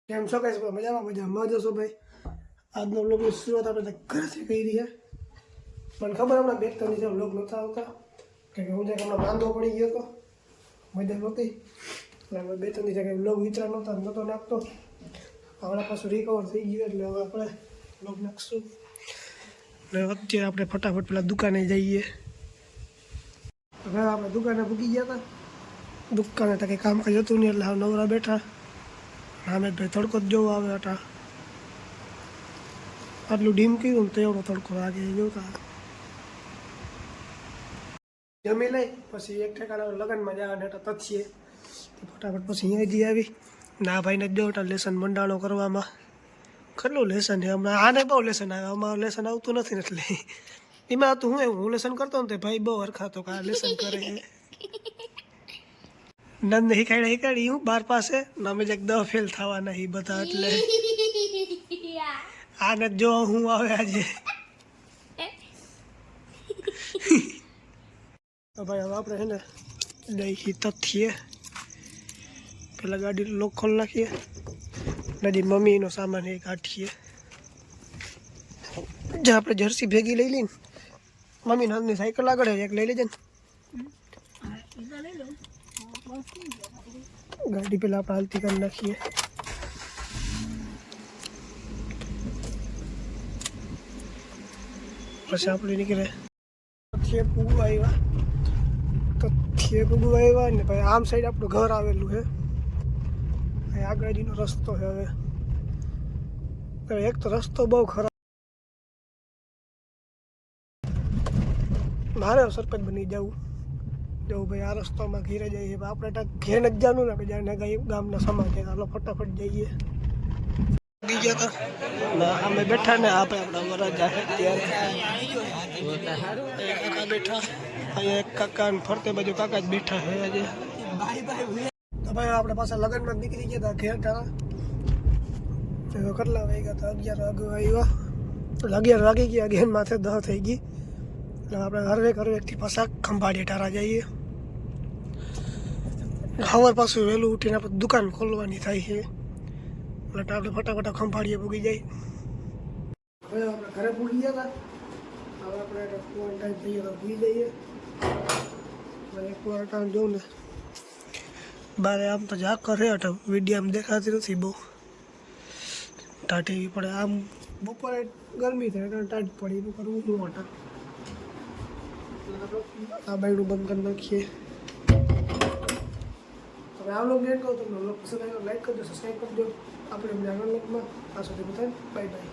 કેમ છો કઈ મજામાં જશો ભાઈ? આજનો બ્લોગની શરૂઆત આપણે ઘરેથી કરી છે. મને ખબર હમણાં 2-3 દિવસ બ્લોગ નહોતા આવતા કે હું જ્યાં હમણાં વાંધો પડી ગયો હતો, મજા નહોતી એટલે હવે 2-3 દિવસ કંઈ બ્લોગ વિચાર નહોતો નાખતો. હમણાં પાછું રિકવર થઈ ગયું એટલે હવે આપણે બ્લોગ નાખશું. એટલે અત્યારે આપણે ફટાફટ પેલા દુકાને જઈએ. હવે આપણે દુકાને પૂકી ગયા હતા. દુકાને તો કંઈ કામ કાજ હતું નહીં એટલે હવે નવરા બેઠા. હામેદભાઈ તડકો જ જોવા આવે હતા. આટલું ડીમ કર્યું ને તો એવડો તડકો લાગે જોતા. જમી લઈ પછી એક ઠેકાણા લગ્નમાં જવાના હતા તથીએ ફટાફટ પછી અહીંયા જઈ આવી. ના ભાઈને જ જોતા લેસન મંડાણો કરવામાં. કેટલું લેસન છે હમણાં? આને બહુ લેસન આવે, અમારું લેસન આવતું નથી એટલે એમાં હતું હું લેસન કરતો ને તે ભાઈ બહુ હરખાતો કે આ લેસન કરે. નંદ હિકાડી હું 12 પાસે અમે જ 10 ફેલ થવાના એ બધા એટલે આને જો હું આવે આજે. તો ભાઈ હવે આપણે છે ને દહીં તથીએ પેલા ગાડી લોક ખોલ નાખીએ. નદી મમ્મીનો સામાન એ કાઢીએ. જે આપણે જર્સી ભેગી લઈ લઈને મમ્મી નંદની સાયકલ આગળ એક લઈ લેજે ને. ગાડી પેલા આપણે હાલતી કરી નાખીએ. પછી આપણે નીકળે તથ્ય પૂગવા આવ્યા ને ભાઈ આમ સાઈડ આપણું ઘર આવેલું છે. આગળનો રસ્તો છે. હવે એક તો રસ્તો બહુ ખરાબ. મારે સરપંચ બની જવું ભાઈ. આ રસ્તામાં ઘેરે જઈએ આપણે ઘેર નથી જવાનું ને આપણે જાણે ગામના સમાજ હાલો ફટાફટ જઈએ. ગયા હતા અમે બેઠા ને આપણે આપણા વરરાજા ત્યારે કાકા બેઠા. અહીંયા એક કાકા ફરતે બાજુ કાકા જ બેઠા છે આજે. તો ભાઈ આપણે પાછા લગ્નમાં નીકળી ગયા હતા ઘેર તારા. કેટલા વાગ્યા હતા? 11 વાગે આવ્યા. 11 વાગી ગયા, 11 માથે 10 થઈ ગઈ. એટલે આપણે હરવેકથી પાછા ખંભાળીએ ટારા જઈએ. સવાર પાછું વહેલું ઉઠીને આપણે દુકાન ખોલવાની થાય છે એટલે આપણે ફટાફટ ખંભાળીએ પૂગી જાય. હવે આપણે ઘરે પૂગી ગયા હતા. હવે આપણે ક્વોરન્ટાઇન થઈએ તો ભૂલી જઈએ. ક્વોરન્ટાઇન જોઉં ને બારે આમ તો ઝાક કરે હતા, વિડીયો આમ દેખાતી નથી બહુ. ટાઢી પડે આમ બપોરે ગરમી થાય એટલે ટાઢ પડે એનું કરવું શું હતા. આ બાયણું બંધ કરી નાખીએ. હવે આ લોકો લેટ કહું તમને લોક પસંદ આવ્યો લાઈક કરજો, સબસ્ક્રાઈબ કરજો. આપણે આગળ લોકમાં આ સુધી બધાને બાય બાય.